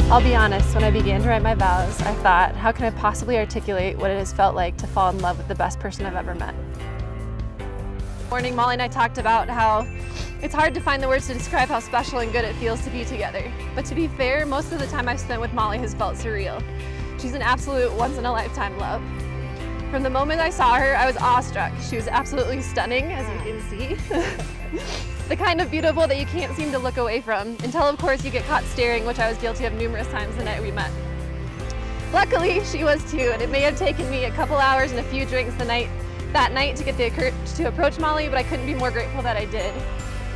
I'll be honest, when I began to write my vows, I thought, how can I possibly articulate what it has felt like to fall in love with the best person I've ever met? Morning, Molly and I talked about how it's hard to find the words to describe how special and good it feels to be together. But to be fair, most of the time I've spent with Molly has felt surreal. She's an absolute once-in-a-lifetime love. From the moment I saw her, I was awestruck. She was absolutely stunning, as you can see. The kind of beautiful that you can't seem to look away from, until of course you get caught staring, which I was guilty of numerous times the night we met. Luckily, she was too, and it may have taken me a couple hours and a few drinks that night to get the courage to approach Molly, but I couldn't be more grateful that I did.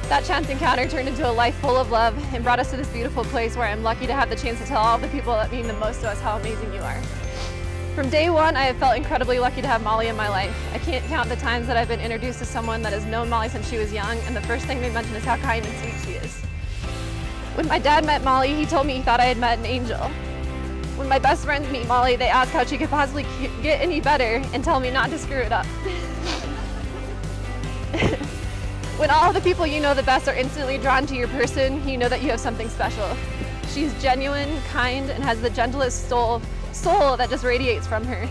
That chance encounter turned into a life full of love and brought us to this beautiful place where I'm lucky to have the chance to tell all the people that mean the most to us how amazing you are. From day one, I have felt incredibly lucky to have Molly in my life. I can't count the times that I've been introduced to someone that has known Molly since she was young, and the first thing they mention is how kind and sweet she is. When my dad met Molly, he told me he thought I had met an angel. When my best friends meet Molly, they ask how she could possibly get any better and tell me not to screw it up. When all the people you know the best are instantly drawn to your person, you know that you have something special. She's genuine, kind, and has the gentlest soul that just radiates from her.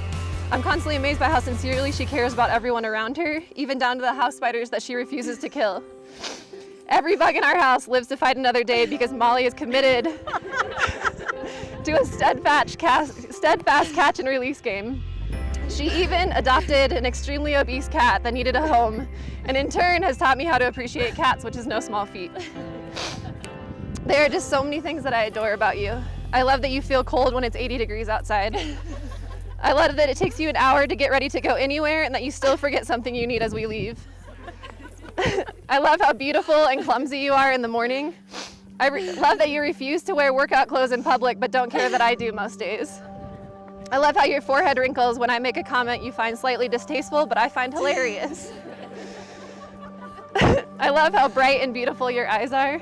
I'm constantly amazed by how sincerely she cares about everyone around her, even down to the house spiders that she refuses to kill. Every bug in our house lives to fight another day because Molly is committed to a steadfast catch and release game. She even adopted an extremely obese cat that needed a home, and in turn has taught me how to appreciate cats, which is no small feat. There are just so many things that I adore about you. I love that you feel cold when it's 80 degrees outside. I love that it takes you an hour to get ready to go anywhere and that you still forget something you need as we leave. I love how beautiful and clumsy you are in the morning. I love that you refuse to wear workout clothes in public but don't care that I do most days. I love how your forehead wrinkles when I make a comment you find slightly distasteful but I find hilarious. I love how bright and beautiful your eyes are.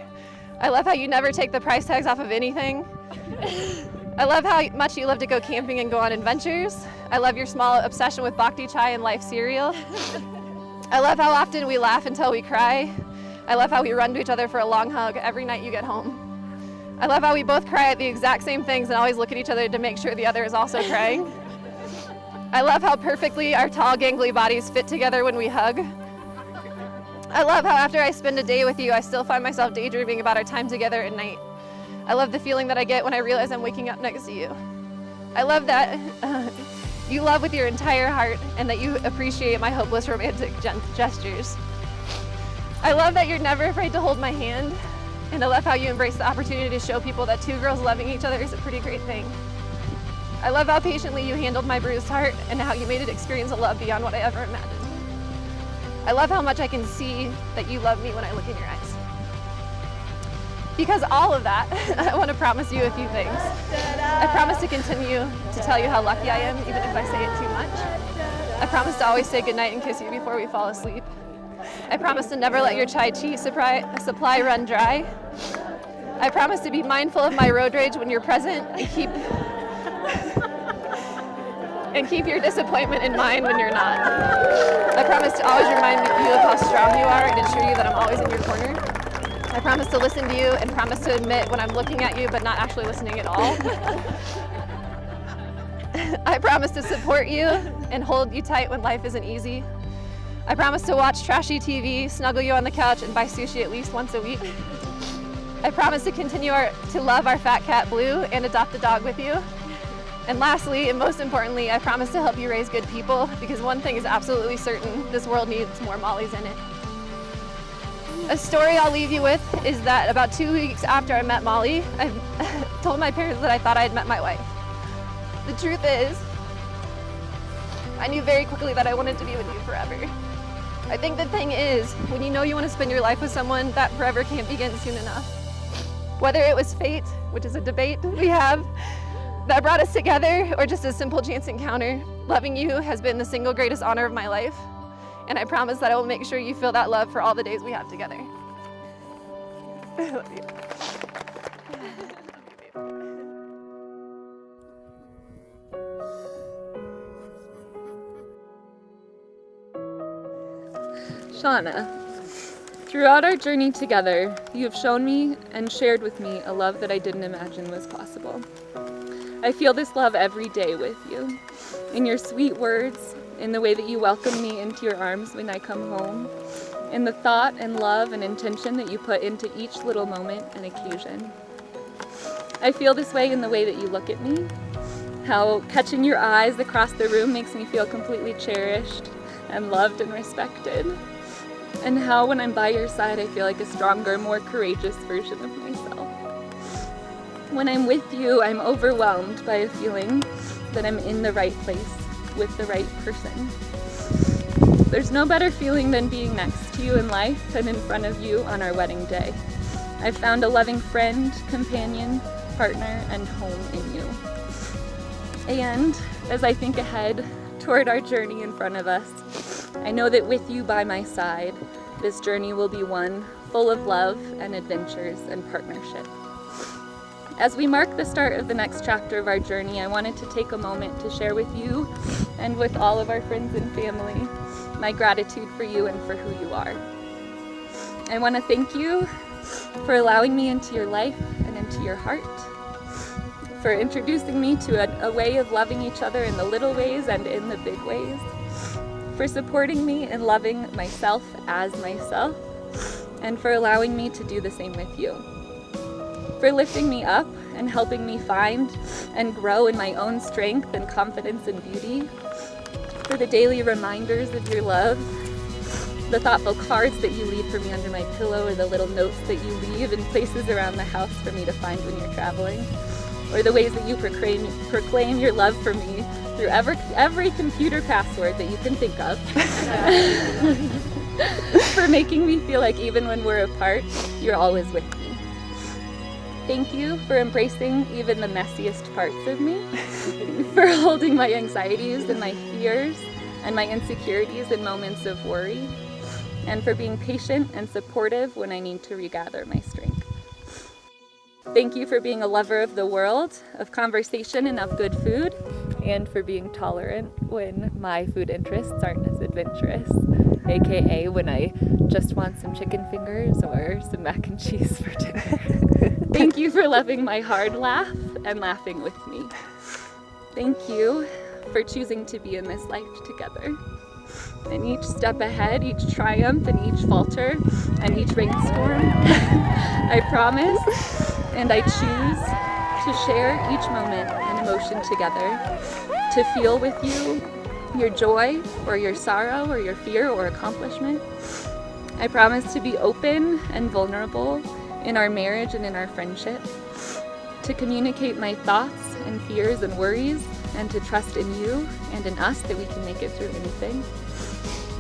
I love how you never take the price tags off of anything. I love how much you love to go camping and go on adventures. I love your small obsession with bhakti chai and life cereal. I love how often we laugh until we cry. I love how we run to each other for a long hug every night you get home. I love how we both cry at the exact same things and always look at each other to make sure the other is also crying. I love how perfectly our tall, gangly bodies fit together when we hug. I love how after I spend a day with you, I still find myself daydreaming about our time together at night. I love the feeling that I get when I realize I'm waking up next to you. I love that you love with your entire heart and that you appreciate my hopeless romantic gestures. I love that you're never afraid to hold my hand, and I love how you embrace the opportunity to show people that two girls loving each other is a pretty great thing. I love how patiently you handled my bruised heart and how you made it experience a love beyond what I ever imagined. I love how much I can see that you love me when I look in your eyes. Because all of that, I want to promise you a few things. I promise to continue to tell you how lucky I am, even if I say it too much. I promise to always say goodnight and kiss you before we fall asleep. I promise to never let your chai tea supply run dry. I promise to be mindful of my road rage when you're present and keep your disappointment in mind when you're not. I promise to always remind you of how strong you are and ensure you that I'm always in your corner. I promise to listen to you and promise to admit when I'm looking at you but not actually listening at all. I promise to support you and hold you tight when life isn't easy. I promise to watch trashy TV, snuggle you on the couch, and buy sushi at least once a week. I promise to continue to love our fat cat Blue and adopt a dog with you. And lastly, and most importantly, I promise to help you raise good people, because one thing is absolutely certain, this world needs more Mollys in it. A story I'll leave you with is that about 2 weeks after I met Molly, I told my parents that I thought I had met my wife. The truth is, I knew very quickly that I wanted to be with you forever. I think the thing is, when you know you want to spend your life with someone, that forever can't begin soon enough. Whether it was fate, which is a debate we have, that brought us together, or just a simple chance encounter, loving you has been the single greatest honor of my life. And I promise that I will make sure you feel that love for all the days we have together. I love you. Shawna, Throughout our journey together, you have shown me and shared with me a love that I didn't imagine was possible. I feel this love every day with you, in your sweet words, in the way that you welcome me into your arms when I come home, in the thought and love and intention that you put into each little moment and occasion. I feel this way in the way that you look at me, how catching your eyes across the room makes me feel completely cherished and loved and respected. And how when I'm by your side, I feel like a stronger, more courageous version of myself. When I'm with you, I'm overwhelmed by a feeling that I'm in the right place with the right person. There's no better feeling than being next to you in life and in front of you on our wedding day. I've found a loving friend, companion, partner, and home in you. And as I think ahead toward our journey in front of us, I know that with you by my side, this journey will be one full of love and adventures and partnership. As we mark the start of the next chapter of our journey, I wanted to take a moment to share with you and with all of our friends and family my gratitude for you and for who you are. I want to thank you for allowing me into your life and into your heart, for introducing me to a way of loving each other in the little ways and in the big ways, for supporting me in loving myself as myself, and for allowing me to do the same with you, for lifting me up and helping me find and grow in my own strength and confidence and beauty, for the daily reminders of your love, the thoughtful cards that you leave for me under my pillow, or the little notes that you leave in places around the house for me to find when you're traveling, or the ways that you proclaim your love for me through every computer password that you can think of, for making me feel like even when we're apart, you're always with me. Thank you for embracing even the messiest parts of me, for holding my anxieties and my fears and my insecurities in moments of worry, and for being patient and supportive when I need to regather my strength. Thank you for being a lover of the world, of conversation and of good food, and for being tolerant when my food interests aren't as adventurous, aka when I just want some chicken fingers or some mac and cheese for dinner. Thank you for loving my hard laugh and laughing with me. Thank you for choosing to be in this life together. And each step ahead, each triumph, and each falter, and each rainstorm, I promise and I choose to share each moment and emotion together, to feel with you your joy or your sorrow or your fear or accomplishment. I promise to be open and vulnerable in our marriage and in our friendship, to communicate my thoughts and fears and worries, and to trust in you and in us that we can make it through anything.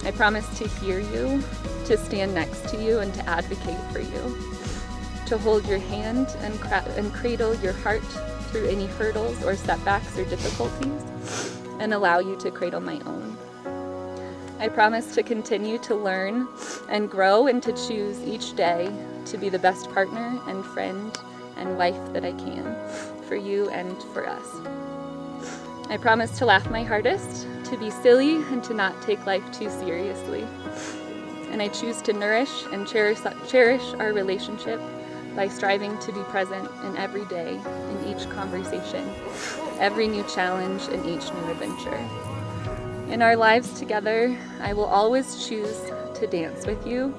I promise to hear you, to stand next to you and to advocate for you, to hold your hand and cradle your heart through any hurdles or setbacks or difficulties, and allow you to cradle my own. I promise to continue to learn and grow and to choose each day to be the best partner and friend and wife that I can for you and for us. I promise to laugh my hardest, to be silly, and to not take life too seriously. And I choose to nourish and cherish our relationship by striving to be present in every day, in each conversation, every new challenge, and each new adventure. In our lives together, I will always choose to dance with you,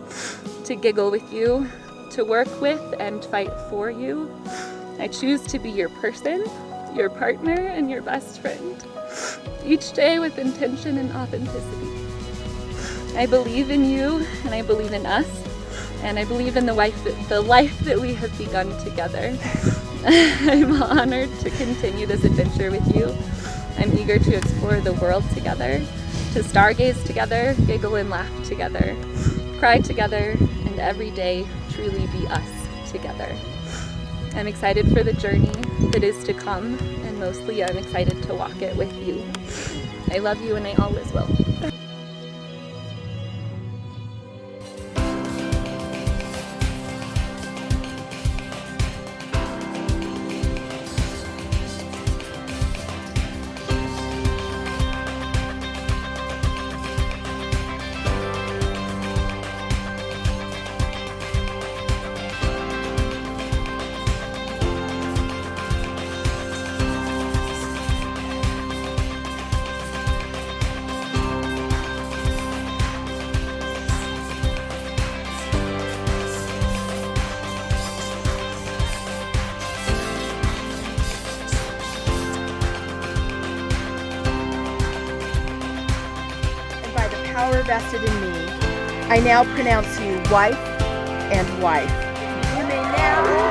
to giggle with you, to work with and fight for you. I choose to be your person, your partner, and your best friend, each day with intention and authenticity. I believe in you, and I believe in us, and I believe in the life that we have begun together. I'm honored to continue this adventure with you. I'm eager to explore the world together, to stargaze together, giggle and laugh together, cry together, and every day truly be us together. I'm excited for the journey that is to come, and mostly I'm excited to walk it with you. I love you, and I always will. invested in me, I now pronounce you wife and wife. You may now